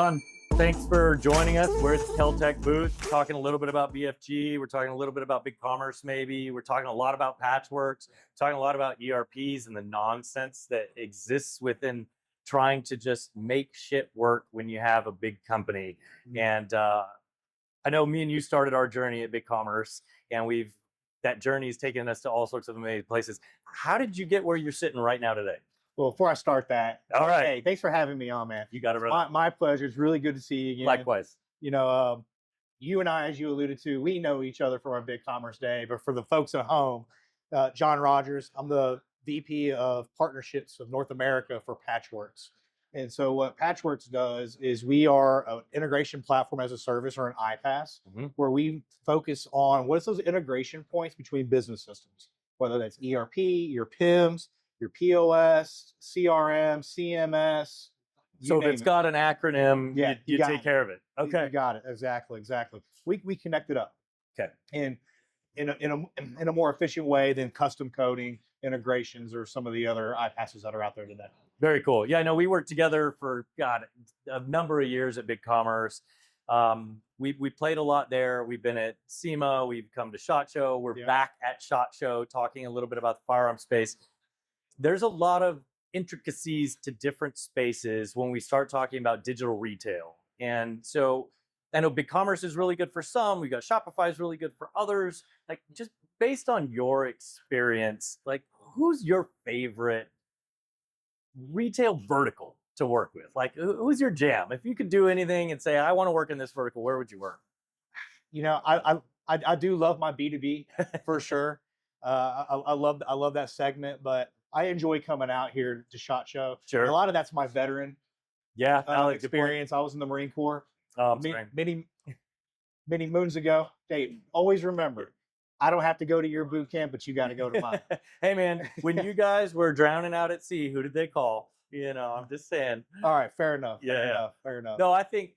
John, thanks for joining us. We're at the Keltec booth, talking a little bit about BFG. We're talking a little bit about BigCommerce, maybe. We're talking a lot about Patchworks, talking a lot about ERPs and the nonsense that exists within trying to just make shit work when you have a big company. And I know me and you started our journey at BigCommerce, and that journey has taken us to all sorts of amazing places. How did you get where you're sitting right now today? Well, before I start that, All right. hey, thanks for having me on, man. You got it, brother. My pleasure. It's really good to see you again. Likewise. You know, you and I, as you alluded to, we know each other from our BigCommerce day. But for the folks at home, John Rogers, I'm the VP of Partnerships of North America for Patchworks. And so what Patchworks does is we are an integration platform as a service, or an iPaaS, where we focus on what's those integration points between business systems, whether that's ERP, your PIMS, your POS, CRM, CMS. So if it's got an acronym, Yeah, you take care of it. You Okay. got it. Exactly. We connect it up. Okay. And in a more efficient way than custom coding integrations or some of the other iPaasses that are out there today. Very cool. Yeah, no, we worked together for a number of years at BigCommerce. We played a lot there. We've been at SEMA. We've come to SHOT Show. We're back at SHOT Show talking a little bit about the firearm space. There's a lot of intricacies to different spaces when we start talking about digital retail. And so I know BigCommerce is really good for some. We got Shopify is really good for others. Like, just based on your experience, like, who's your favorite retail vertical to work with? Like, who's your jam? If you could do anything and say, I want to work in this vertical, where would you work? You know, I do love my B2B for sure. I love that segment, but I enjoy coming out here to SHOT Show. Sure. And a lot of that's my veteran experience. I was in the Marine Corps many moons ago. Hey, always remember, I don't have to go to your boot camp, but you got to go to mine. Hey, man, when you guys were drowning out at sea, who did they call? You know, I'm just saying. All right, fair enough. Fair enough. No, I think,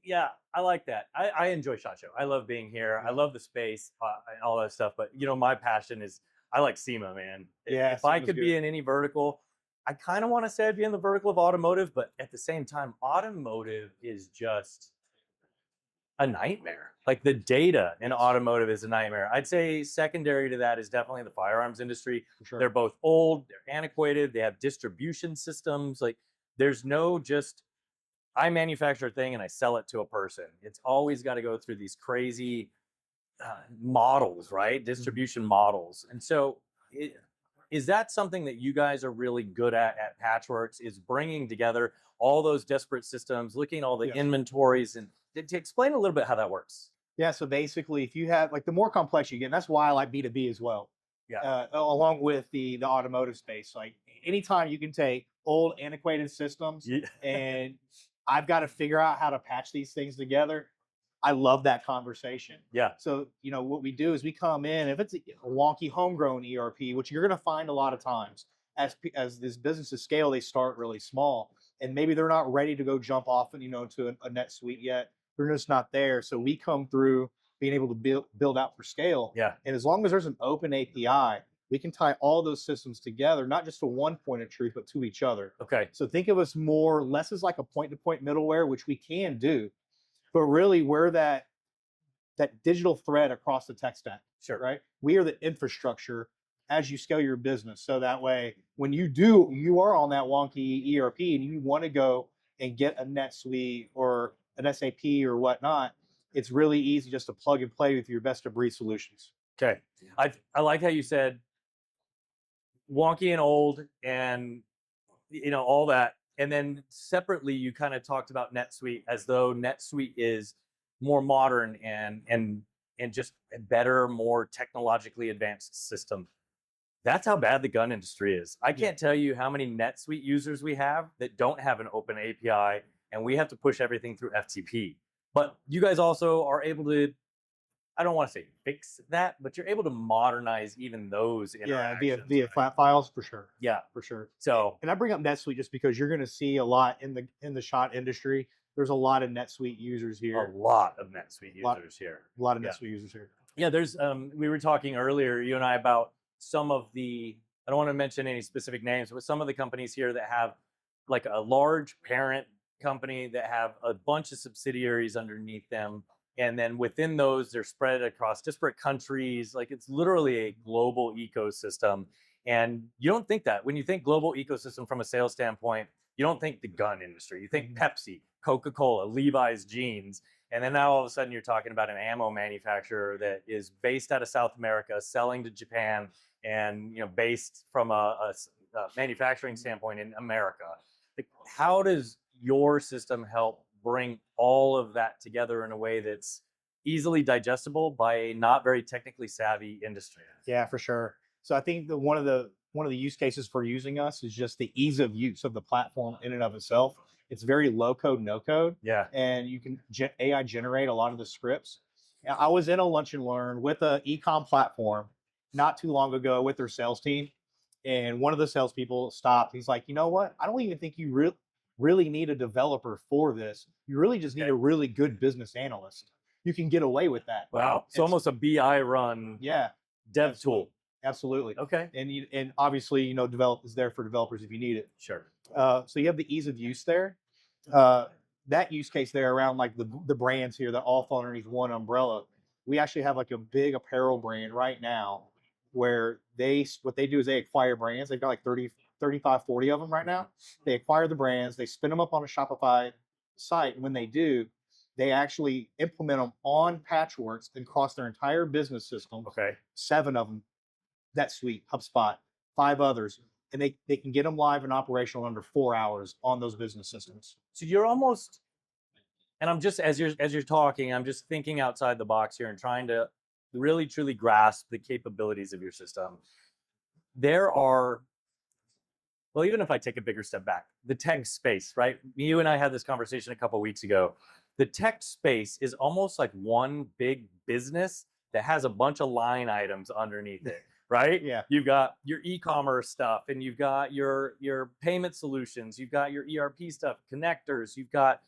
I like that. I enjoy SHOT Show. I love being here. I love the space and all that stuff. But, you know, my passion is, I like SEMA, man. Yeah, if I could be in any vertical, I kind of want to say I'd be in the vertical of automotive, but at the same time, automotive is just a nightmare. Like, the data in automotive is a nightmare. I'd say secondary to that is definitely the firearms industry. Sure. They're both old, they're antiquated, they have distribution systems. Like, there's no just, I manufacture a thing and I sell it to a person. It's always got to go through these crazy models, right? Distribution models. And so is that something that you guys are really good at Patchworks, is bringing together all those disparate systems, looking at all the inventories, and to explain a little bit how that works? Yeah, so basically, if you have, like, the more complex you get, and that's why I like B2B as well. Yeah. Along with the automotive space, like, anytime you can take old antiquated systems and I've got to figure out how to patch these things together, I love that conversation. Yeah. So, you know, what we do is we come in, if it's a wonky homegrown ERP, which you're going to find a lot of times as these businesses scale, they start really small, and maybe they're not ready to go jump off and, you know, to a NetSuite yet. They're just not there. So we come through being able to build out for scale. Yeah. And as long as there's an open API, we can tie all those systems together, not just to one point of truth, but to each other. Okay. So think of us more, less as like a point-to-point middleware, which we can do, but really we're that digital thread across the tech stack. Sure. Right? We are the infrastructure as you scale your business. So that way, when you are on that wonky ERP and you want to go and get a NetSuite or an SAP or whatnot, it's really easy just to plug and play with your best of breed solutions. Okay. I like how you said wonky and old and, you know, all that. And then separately, you kind of talked about NetSuite as though NetSuite is more modern and just a better, more technologically advanced system. That's how bad the gun industry is. I can't tell you how many NetSuite users we have that don't have an open API, and we have to push everything through FTP. But you guys also are able to, I don't want to say fix that, but you're able to modernize even those interactions. Yeah, via flat files, for sure. Yeah, for sure. So, and I bring up NetSuite just because you're going to see a lot in the SHOT industry. There's a lot of NetSuite users here. A lot of NetSuite users here. A lot of NetSuite users here. Yeah, there's we were talking earlier, you and I, about some of the, I don't want to mention any specific names, but some of the companies here that have like a large parent company that have a bunch of subsidiaries underneath them. And then within those, they're spread across disparate countries. Like it's literally a global ecosystem. And you don't think that. When you think global ecosystem from a sales standpoint, you don't think the gun industry. You think Pepsi, Coca-Cola, Levi's jeans. And then now all of a sudden you're talking about an ammo manufacturer that is based out of South America, selling to Japan, and based from a manufacturing standpoint in America. Like, how does your system help bring all of that together in a way that's easily digestible by a not very technically savvy industry? Yeah, for sure. So I think that one of the use cases for using us is just the ease of use of the platform in and of itself. It's very low code, no code. Yeah. And you can AI generate a lot of the scripts. I was in a lunch and learn with an e-com platform not too long ago with their sales team. And one of the salespeople stopped. He's like, you know what? I don't even think you really need a developer for this. You really just need a really good business analyst. You can get away with that. Wow. It's almost a BI run. Yeah. Dev Absolutely. tool. Absolutely. Okay. And obviously, develop is there for developers if you need it. Sure. So you have the ease of use there. That use case there around like the brands here that all fall underneath one umbrella. We actually have like a big apparel brand right now where what they do is they acquire brands. They've got like 30, 35, 40 of them right now. They acquire the brands, they spin them up on a Shopify site. And when they do, they actually implement them on Patchworks and across their entire business system. Okay. 7 of them, NetSuite, HubSpot, 5 others. And they can get them live and operational in under 4 hours on those business systems. So you're almost, and I'm just, as you're talking, I'm just thinking outside the box here and trying to really truly grasp the capabilities of your system. There are, well, even if I take a bigger step back, the tech space, right? You and I had this conversation a couple of weeks ago. The tech space is almost like one big business that has a bunch of line items underneath it, right? Yeah. You've got your e-commerce stuff, and you've got your payment solutions, you've got your ERP stuff, connectors, you've got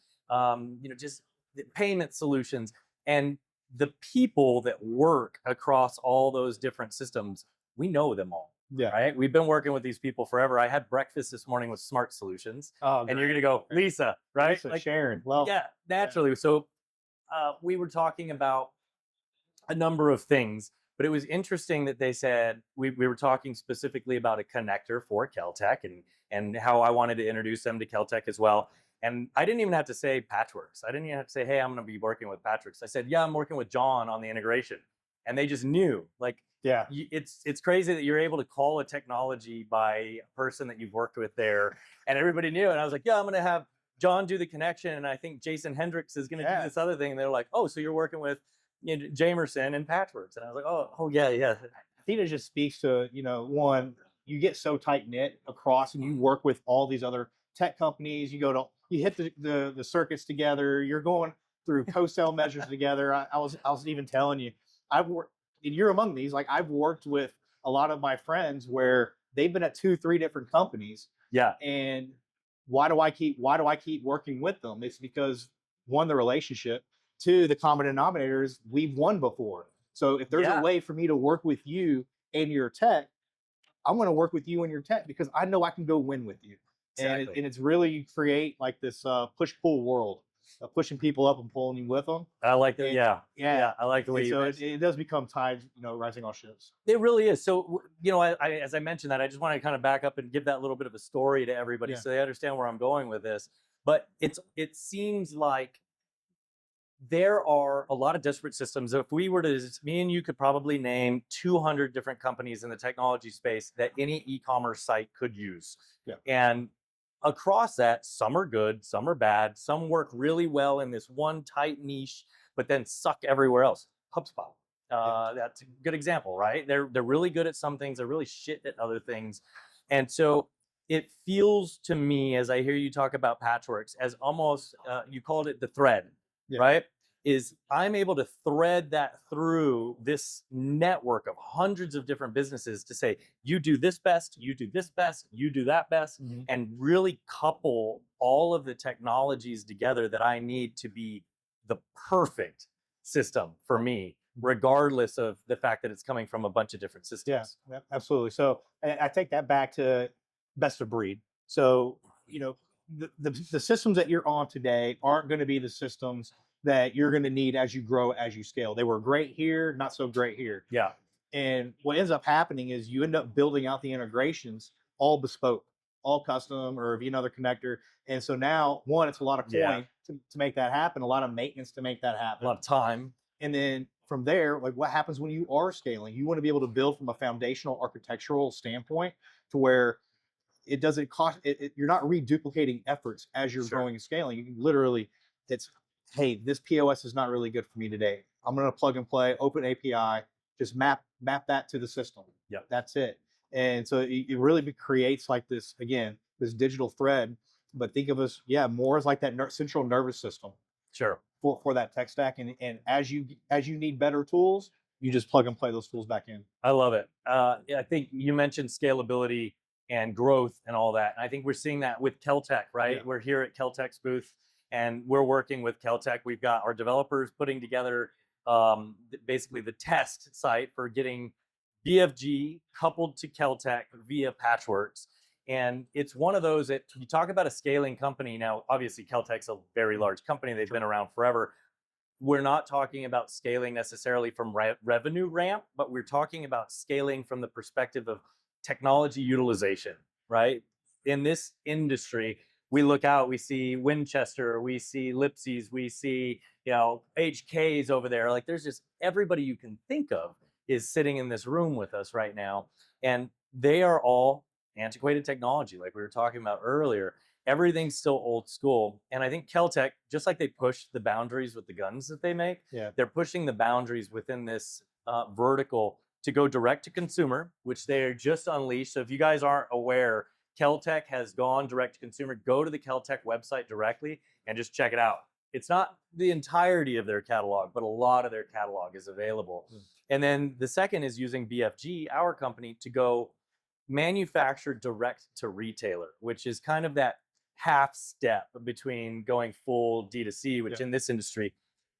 just the payment solutions, and the people that work across all those different systems, we know them all. Yeah. Right. We've been working with these people forever. I had breakfast this morning with Smart Solutions, and you're gonna go, Lisa, right? Lisa, like Sharon. Well, yeah, naturally. Yeah. So we were talking about a number of things, but it was interesting that they said we were talking specifically about a connector for Keltec and how I wanted to introduce them to Keltec as well. And I didn't even have to say Patchworks. I didn't even have to say, hey, I'm going to be working with Patchworks. I said, yeah, I'm working with John on the integration. And they just knew. Like, yeah, it's crazy that you're able to call a technology by a person that you've worked with there, and everybody knew. And I was like, yeah, I'm going to have John do the connection, and I think Jason Hendricks is going to do this other thing. And they're like, oh, so you're working with Jamerson and Patchworks. And I was like, oh yeah. I think it just speaks to, one, you get so tight knit across, and you work with all these other tech companies. You hit the circuits together. You're going through co-sell measures together. I was even telling you, I've worked, and you're among these. Like, I've worked with a lot of my friends where they've been at 2-3 different companies. Yeah. And why do I keep working with them? It's because, one, the relationship. 2, the common denominator is we've won before. So if there's a way for me to work with you and your tech, I'm going to work with you and your tech because I know I can go win with you. Exactly. And it's really create like this push-pull world, pushing people up and pulling you with them. I like that. Yeah. I like the way it does become tides, rising all ships. It really is. So, I as I mentioned that, I just want to kind of back up and give that little bit of a story to everybody so they understand where I'm going with this. But it seems like there are a lot of disparate systems. If we were to, me and you could probably name 200 different companies in the technology space that any e-commerce site could use. Yeah. And across that, some are good, some are bad, some work really well in this one tight niche, but then suck everywhere else. HubSpot. That's a good example, right? They're really good at some things, they're really shit at other things. And so it feels to me, as I hear you talk about Patchworks, as almost, you called it the thread. Yeah. Right? Is I'm able to thread that through this network of hundreds of different businesses to say, you do this best, you do this best, you do that best, and really couple all of the technologies together that I need to be the perfect system for me, regardless of the fact that it's coming from a bunch of different systems. Yeah, absolutely. So I take that back to best of breed. So, the systems that you're on today aren't going to be the systems that you're going to need as you grow, as you scale. They were great here, not so great here. Yeah. And what ends up happening is you end up building out the integrations all bespoke, all custom, or if you another connector. And so now, one, it's a lot of coin to make that happen, a lot of maintenance to make that A happen. lot of time. And then from there, like what happens when you are scaling? You want to be able to build from a foundational architectural standpoint to where it doesn't cost you're not reduplicating efforts as you're growing and scaling. You can literally, it's, hey, this POS is not really good for me today. I'm going to plug and play, open API, just map that to the system. Yeah, that's it. And so it really creates like this, again, this digital thread. But think of us, more as like that central nervous system. Sure. For that tech stack, and as you need better tools, you just plug and play those tools back in. I love it. I think you mentioned scalability and growth and all that. And I think we're seeing that with Keltec, right? Yeah. We're here at Keltec's booth, and we're working with Keltec. We've got our developers putting together basically the test site for getting BFG coupled to Keltec via Patchworks. And it's one of those that you talk about a scaling company. Now, obviously, Keltec's a very large company. They've been around forever. We're not talking about scaling necessarily from revenue ramp, but we're talking about scaling from the perspective of technology utilization, right? In this industry, we look out, we see Winchester, we see Lipsy's, we see, HK's over there. Like there's just everybody you can think of is sitting in this room with us right now. And they are all antiquated technology, like we were talking about earlier. Everything's still old school. And I think Keltec, just like they push the boundaries with the guns that they make, they're pushing the boundaries within this vertical to go direct to consumer, which they're just unleashed. So if you guys aren't aware, Keltec has gone direct to consumer. Go to the Keltec website directly and just check it out. It's not the entirety of their catalog, but a lot of their catalog is available. And then the second is using BFG, our company, to go manufacture direct to retailer, which is kind of that half step between going full D2C, which in this industry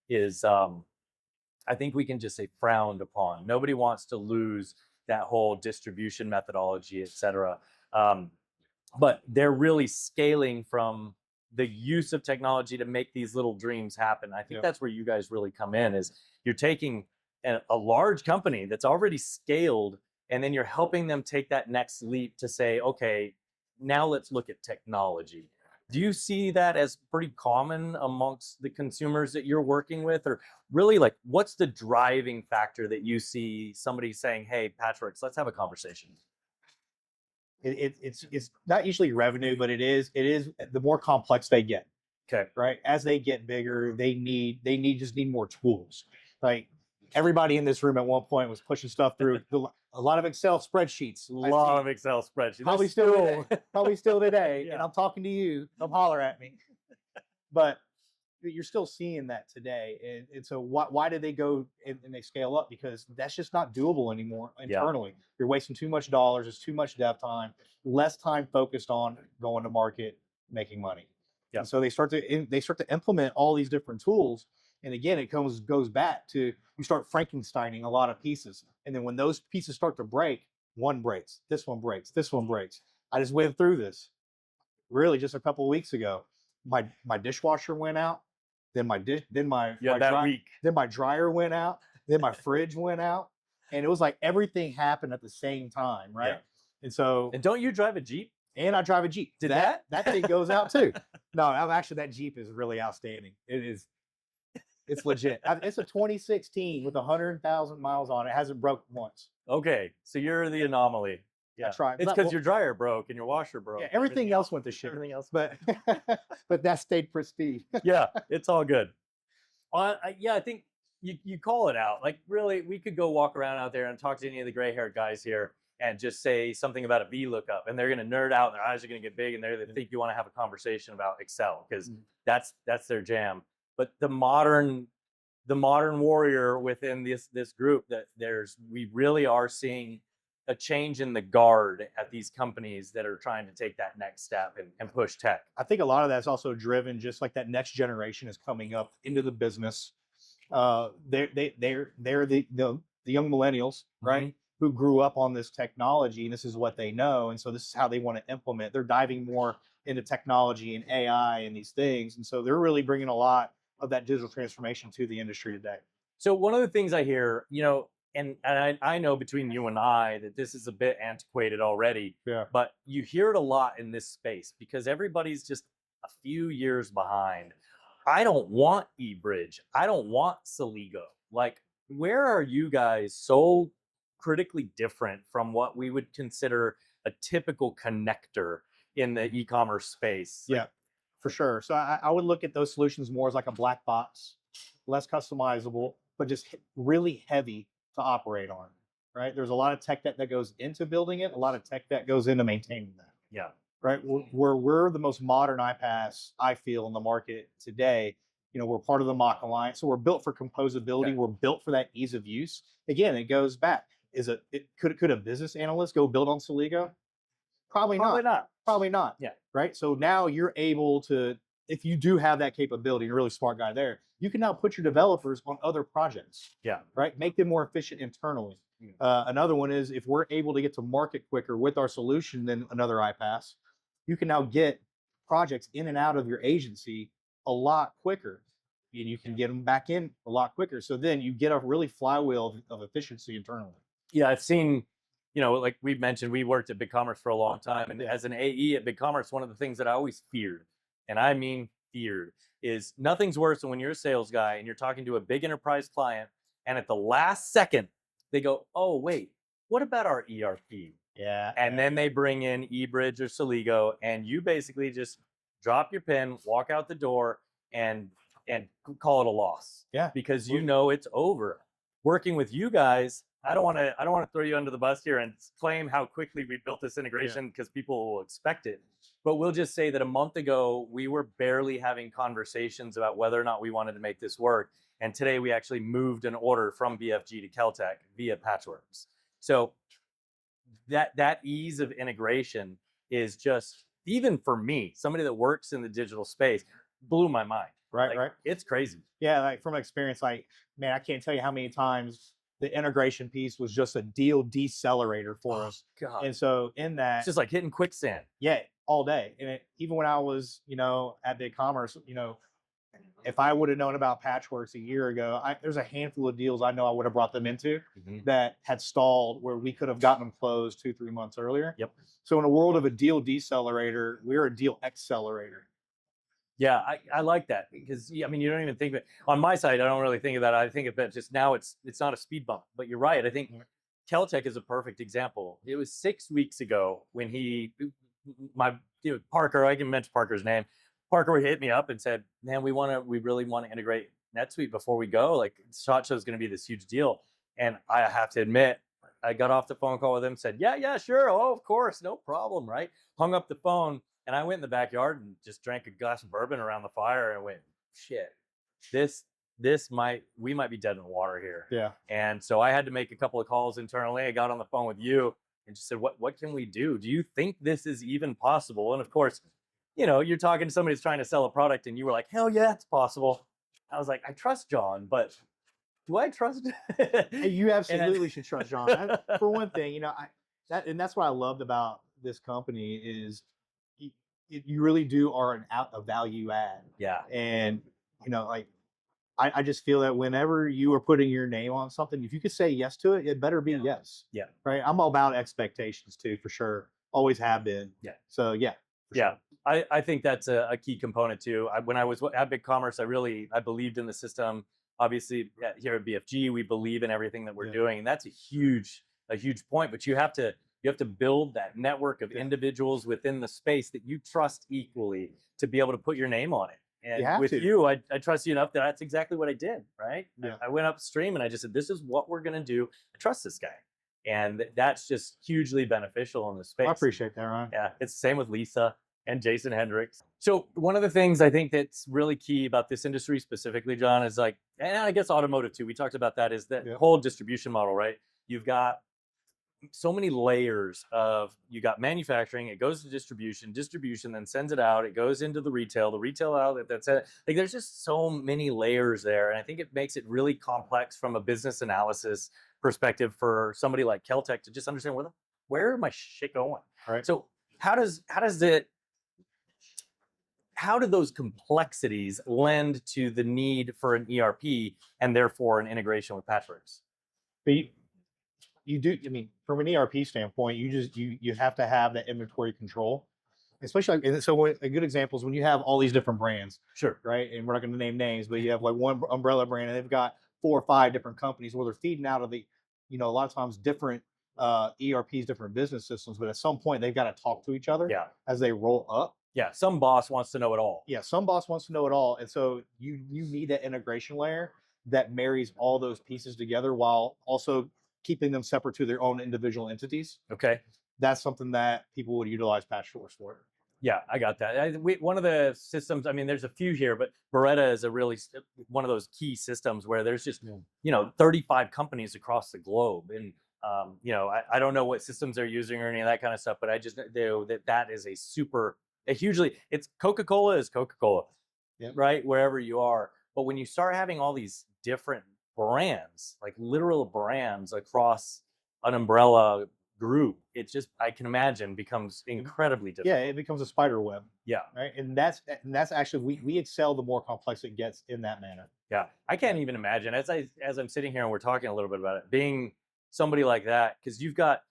is, I think we can just say frowned upon. Nobody wants to lose that whole distribution methodology, et cetera. But they're really scaling from the use of technology to make these little dreams happen. I think that's where you guys really come in, is you're taking a large company that's already scaled, and then you're helping them take that next leap to say, okay, now let's look at technology. Do you see that as pretty common amongst the consumers that you're working with? Or really, like, what's the driving factor that you see somebody saying, hey, Patchworks, let's have a conversation? It's not usually revenue, but it is the more complex they get. Okay. Right. As they get bigger, they just need more tools. Like everybody in this room at one point was pushing stuff through a lot of Excel spreadsheets. Probably still today. And I'm talking to you. Come holler at me. But you're still seeing that today. And so why did they go and they scale up? Because that's just not doable anymore internally. You're wasting too much dollars. It's too much dev time, less time focused on going to market, making money. Yeah. And so they start to implement all these different tools. And again, it goes back to, you start Frankensteining a lot of pieces. And then when those pieces start to break, one breaks, this one breaks, this one breaks. I just went through this really just a couple of weeks ago. My dishwasher went out. Then my dryer went out. Then my fridge went out. And it was like everything happened at the same time, right? Yeah. And so, and don't you drive a Jeep? And I drive a Jeep. Did that thing goes out too? No, actually that Jeep is really outstanding. It's legit. It's a 2016 with 100,000 miles on it. It hasn't broke once. Okay, so you're the anomaly. Yeah, that's right. It's because your dryer broke and your washer broke. Yeah, everything else went to shit. Everything else, but that stayed pristine. Yeah, it's all good. I think you call it out. Like really, we could go walk around out there and talk to any of the gray-haired guys here and just say something about a VLOOKUP, and they're going to nerd out, and their eyes are going to get big, and they think you want to have a conversation about Excel because that's their jam. But the modern warrior within this group, we really are seeing a change in the guard at these companies that are trying to take that next step and push tech. I think a lot of that's also driven just like that next generation is coming up into the business. They're the young millennials, right? Who grew up on this technology, and this is what they know, and so this is how they want to implement. They're diving more into technology and AI and these things. And so they're really bringing a lot of that digital transformation to the industry today. So one of the things I hear, I know between you and I that this is a bit antiquated already, Yeah. but you hear it a lot in this space because everybody's just a few years behind. I don't want eBridge. I don't want Celigo. Like, where are you guys so critically different from what we would consider a typical connector in the e-commerce space? Yeah, for sure. So I would look at those solutions more as like a black box, less customizable, but just really heavy to operate on, right? There's a lot of tech debt that goes into building it, a lot of tech debt goes into maintaining that. Yeah. Right. We're the most modern iPaaS, I feel, in the market today. We're part of the Mock Alliance. So we're built for composability. Okay. We're built for that ease of use. Again, it goes back. Could a business analyst go build on Celigo? Probably not. Probably not. Yeah. Right. So now you're able to, if you do have that capability, you're a really smart guy there, you can now put your developers on other projects. Yeah. Right. Make them more efficient internally. Another one is if we're able to get to market quicker with our solution than another iPaaS, you can now get projects in and out of your agency a lot quicker, and you can get them back in a lot quicker. So then you get a really flywheel of efficiency internally. Yeah, I've seen, like we mentioned, we worked at BigCommerce for a long time. And as an AE at BigCommerce, one of the things that I always feared, and I mean feared, is nothing's worse than when you're a sales guy and you're talking to a big enterprise client, and at the last second, they go, oh, wait, what about our ERP? Yeah. And then they bring in eBridge or Celigo, and you basically just drop your pen, walk out the door, and call it a loss. Yeah. Because it's over. Working with you guys, I don't want to throw you under the bus here and claim how quickly we built this integration because people will expect it. But we'll just say that a month ago, we were barely having conversations about whether or not we wanted to make this work. And today we actually moved an order from BFG to Keltec via Patchworks. So that ease of integration is just, even for me, somebody that works in the digital space, blew my mind. Right. It's crazy. Yeah, like from experience, man, I can't tell you how many times the integration piece was just a deal decelerator for us. God. And so in that, It's just like hitting quicksand. Yeah, all day. And even when I was, at BigCommerce, if I would have known about Patchworks a year ago, there's a handful of deals I know I would have brought them into that had stalled where we could have gotten them closed 2-3 months earlier. Yep. So in a world of a deal decelerator, we're a deal accelerator. Yeah, I like that because you don't even think of it. On my side, I don't really think of that. I think of it just now it's not a speed bump. But you're right. I think Keltec is a perfect example. It was 6 weeks ago when Parker, I can mention Parker's name. Parker hit me up and said, "Man, we really want to integrate NetSuite before we go. Like, SHOT Show is going to be this huge deal." And I have to admit, I got off the phone call with him, said, "Yeah, sure. Oh, of course, no problem." Right? Hung up the phone, and I went in the backyard and just drank a glass of bourbon around the fire and went, "Shit, we might be dead in the water here." Yeah. And so I had to make a couple of calls internally. I got on the phone with you and just said, "What can we do? Do you think this is even possible?" And of course, you're talking to somebody who's trying to sell a product and you were like, "Hell yeah, it's possible." I was like, "I trust John, but do I trust?" You absolutely should trust John. For one thing, that's what I loved about this company is you really are a value add. Yeah. And, I just feel that whenever you are putting your name on something, if you could say yes to it, it better be yes. Yeah. Right. I'm all about expectations too, for sure. Always have been. Yeah. So yeah. Yeah. Sure. I think that's a key component too. When I was at BigCommerce, I believed in the system. Obviously, here at BFG, we believe in everything that we're doing, and that's a huge point. But you have to build that network of individuals within the space that you trust equally to be able to put your name on it. And with you, I trust you enough that that's exactly what I did. Right? Yeah. I went upstream and I just said, "This is what we're going to do. I trust this guy." And that's just hugely beneficial in the space. I appreciate that, Ryan. Yeah, it's the same with Lisa and Jason Hendricks. So one of the things I think that's really key about this industry specifically, John, is and I guess automotive too, we talked about that, is that whole distribution model, right? You've got so many layers you got manufacturing, it goes to distribution then sends it out, it goes into the retail outlet, that's it. Like, there's just so many layers there. And I think it makes it really complex from a business analysis perspective for somebody like Keltec to just understand where my shit going. Right. So how does it how do those complexities lend to the need for an ERP and therefore an integration with Patchworks? But you do, I mean, from an ERP standpoint, you have to have that inventory control, especially. And so a good example is when you have all these different brands, Sure. right? And we're not going to name names, but you have like one umbrella brand, and they've got 4 or 5 different companies where they're feeding out of the, a lot of times different ERPs, different business systems. But at some point, they've got to talk to each other Yeah. as they roll up. Yeah. Some boss wants to know it all. Yeah, some boss wants to know it all, and so you need that integration layer that marries all those pieces together while also keeping them separate to their own individual entities. Okay. That's something that people would utilize Patchworks for. Yeah, I got that. One of the systems, I mean, there's a few here, but Beretta is one of those key systems where there's just, 35 companies across the globe. And, I don't know what systems they're using or any of that kind of stuff, but I just know that is it's Coca-Cola is Coca-Cola, Yep. right? Wherever you are. But when you start having all these different brands, like literal brands across an umbrella group, it just, I can imagine, becomes incredibly difficult. Yeah, it becomes a spider web. Yeah. Right. And that's actually, we excel the more complex it gets in that manner. Yeah. I can't even imagine as I'm sitting here and we're talking a little bit about it, being somebody like that, because you've got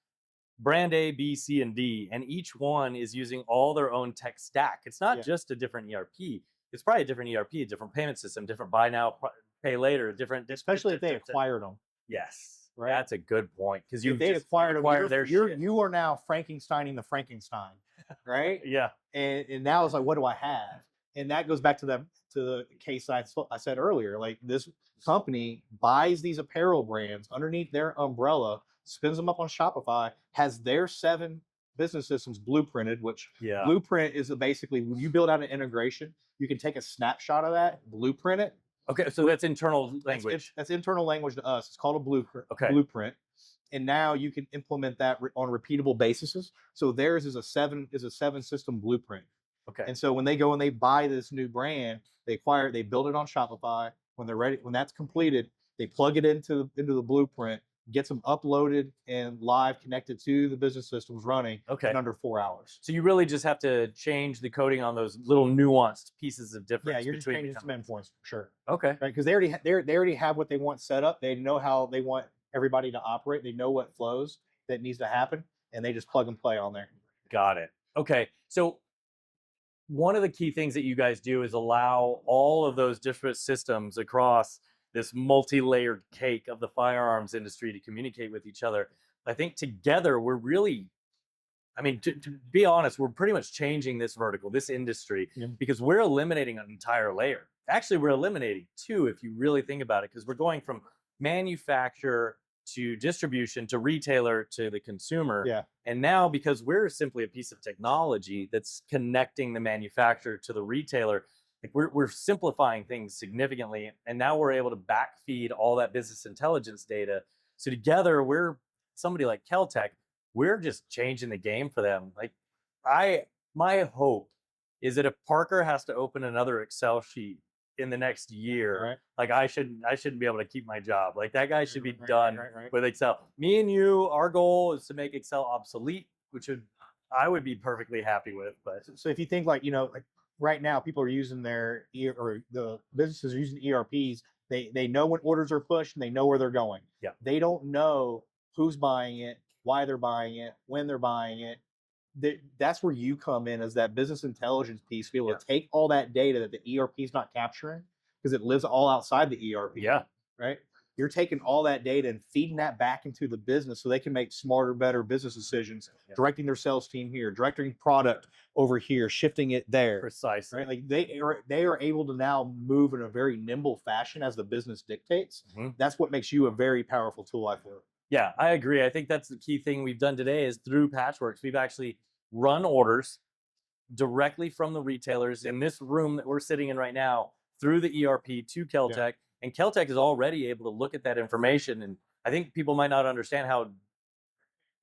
brand A, B, C, and D, and each one is using all their own tech stack. It's not just a different ERP. It's probably a different ERP, a different payment system, different buy now, pay later, different. Especially if they acquired them. Yes. Right. That's a good point, because if they acquired them, shit. you are now Frankensteining the Frankenstein, right? Yeah. And now it's like, what do I have? And that goes back to the case I said earlier. Like, this company buys these apparel brands underneath their umbrella, spins them up on Shopify, has their 7 business systems blueprinted, which blueprint is basically when you build out an integration, you can take a snapshot of that, blueprint it. Okay, so that's internal language. That's internal language to us. It's called a blueprint. Okay. Blueprint, and now you can implement that on repeatable basis. So theirs is a 7 system blueprint. Okay. And so when they go and they buy this new brand, they build it on Shopify. When they're ready, when that's completed, they plug it into the blueprint, gets them uploaded and live, connected to the business systems running in under 4 hours. So you really just have to change the coding on those little nuanced pieces of difference. Yeah, you're just changing some endpoints for sure. Okay. Right, because they already have what they want set up. They know how they want everybody to operate. They know what flows that needs to happen, and they just plug and play on there. Got it. Okay. So one of the key things that you guys do is allow all of those different systems across this multi-layered cake of the firearms industry to communicate with each other. I think together we're really, I mean, to be honest, we're pretty much changing this vertical, this industry, because we're eliminating an entire layer. Actually, we're eliminating 2 if you really think about it, because we're going from manufacturer to distribution to retailer to the consumer. Yeah. And now, because we're simply a piece of technology that's connecting the manufacturer to the retailer, like we're simplifying things significantly. And now we're able to backfeed all that business intelligence data. So together, we're somebody like Keltec, we're just changing the game for them. Like, my hope is that if Parker has to open another Excel sheet in the next year, like I shouldn't be able to keep my job. Like, that guy should be done with Excel. Me and you, our goal is to make Excel obsolete, which I would be perfectly happy with. But so if you think like right now, people are using or the businesses are using ERPs. They know when orders are pushed and they know where they're going. Yeah. They don't know who's buying it, why they're buying it, when they're buying it. That's where you come in as that business intelligence piece, to be able to take all that data that the ERP is not capturing, because it lives all outside the ERP. Yeah. Right. You're taking all that data and feeding that back into the business so they can make smarter, better business decisions, directing their sales team here, directing product over here, shifting it there. Precisely. Right? Like they are able to now move in a very nimble fashion as the business dictates. Mm-hmm. That's what makes you a very powerful tool, I feel. Yeah, I agree. I think that's the key thing we've done today is through Patchworks, we've actually run orders directly from the retailers in this room that we're sitting in right now through the ERP to Keltec. Yeah. And Keltec is already able to look at that information. And I think people might not understand how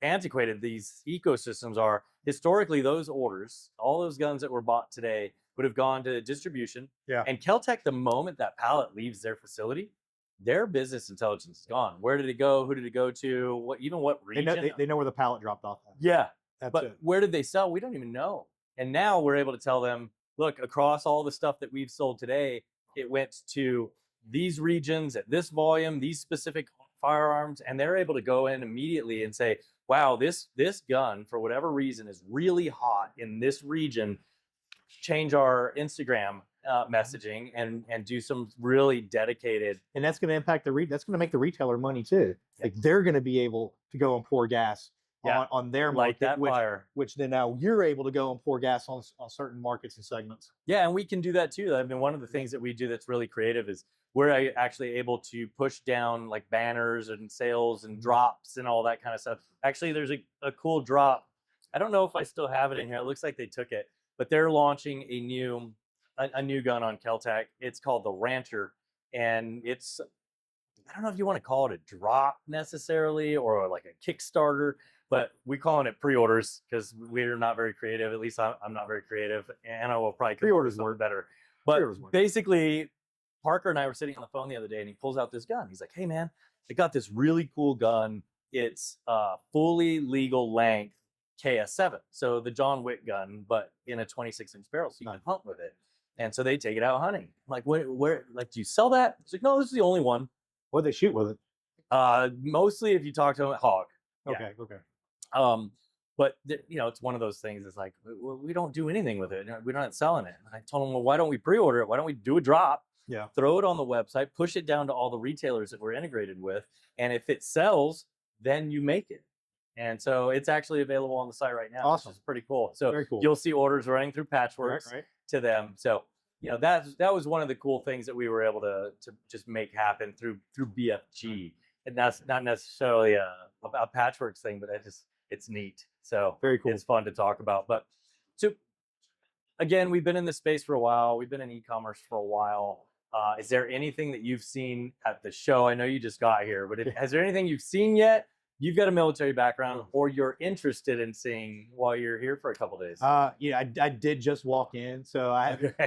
antiquated these ecosystems are. Historically, those orders, all those guns that were bought today, would have gone to distribution. Yeah. And Keltec, the moment that pallet leaves their facility, their business intelligence is gone. Where did it go? Who did it go to? What region? They know where the pallet dropped off. Yeah. That's but it. Where did they sell? We don't even know. And now we're able to tell them, look, across all the stuff that we've sold today, it went to these regions at this volume, these specific firearms, and they're able to go in immediately and say, wow, this gun for whatever reason is really hot in this region. Change our Instagram messaging and do some really dedicated. And that's going to impact that's going to make the retailer money too. Yeah. Like they're going to be able to go and pour gas on their Light market, that fire. which then now you're able to go and pour gas on certain markets and segments. Yeah, and we can do that too. I mean, one of the things that we do that's really creative is we're actually able to push down like banners and sales and drops and all that kind of stuff. Actually, there's a cool drop. I don't know if I still have it in here. It looks like they took it, but they're launching a new gun on Keltec. It's called the Rancher, and it's, I don't know if you want to call it a drop necessarily or like a Kickstarter, but we're calling it pre-orders because we're not very creative. At least I'm not very creative, and I will probably Pre-orders work work better. But basically, Parker and I were sitting on the phone the other day, and he pulls out this gun. He's like, "Hey man, I got this really cool gun. It's fully legal length KS7, so the John Wick gun, but in a 26-inch barrel, so you can hunt with it." And so they take it out hunting. I'm like, where, like, do you sell that? He's like, no, this is the only one. What they shoot with it? Mostly, if you talk to them, hog. Okay, okay. But you know, it's one of those things. It's like we don't do anything with it. We're not selling it. And I told him, well, why don't we pre-order it? Why don't we do a drop? Yeah. Throw it on the website, push it down to all the retailers that we're integrated with, and if it sells, then you make it. And so it's actually available on the site right now. Awesome. Which is pretty cool. So Very cool. you'll see orders running through Patchworks Right. to them. So you know, that was one of the cool things that we were able to just make happen through BFG. And that's not necessarily a Patchworks thing, but it's neat. So very cool. It's fun to talk about. But so again, we've been in this space for a while. We've been in e-commerce for a while. Is there anything that you've seen at the show? I know you just got here, but has there anything you've seen yet? You've got a military background, or you're interested in seeing while you're here for a couple days? Yeah, I did just walk in, so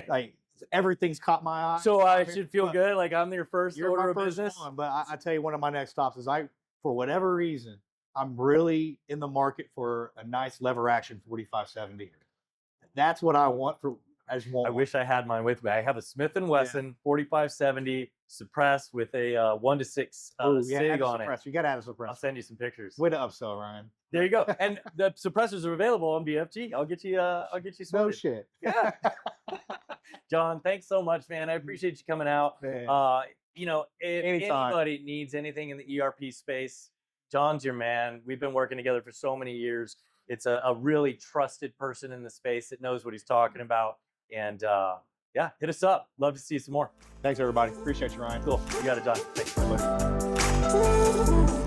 like everything's caught my eye. So I should feel good, like I'm your first You're order my of first business. one, but I tell you, one of my next stops is for whatever reason, I'm really in the market for a nice lever action 4570. That's what I want for. I wish I had mine with me. I have a Smith & Wesson 4570 suppressed with a 1-6 SIG on it. You gotta have a suppressor. I'll send you some pictures. Way to upsell, Ryan. There you go. And the suppressors are available on BFG. I'll get you some. No shit. Yeah. John, thanks so much, man. I appreciate you coming out. You know, if anybody needs anything in the ERP space, John's your man. We've been working together for so many years. It's a really trusted person in the space that knows what he's talking about. And yeah, hit us up. Love to see you some more. Thanks, everybody. Appreciate you, Ryan. Cool. You got it, John. Thanks, everybody.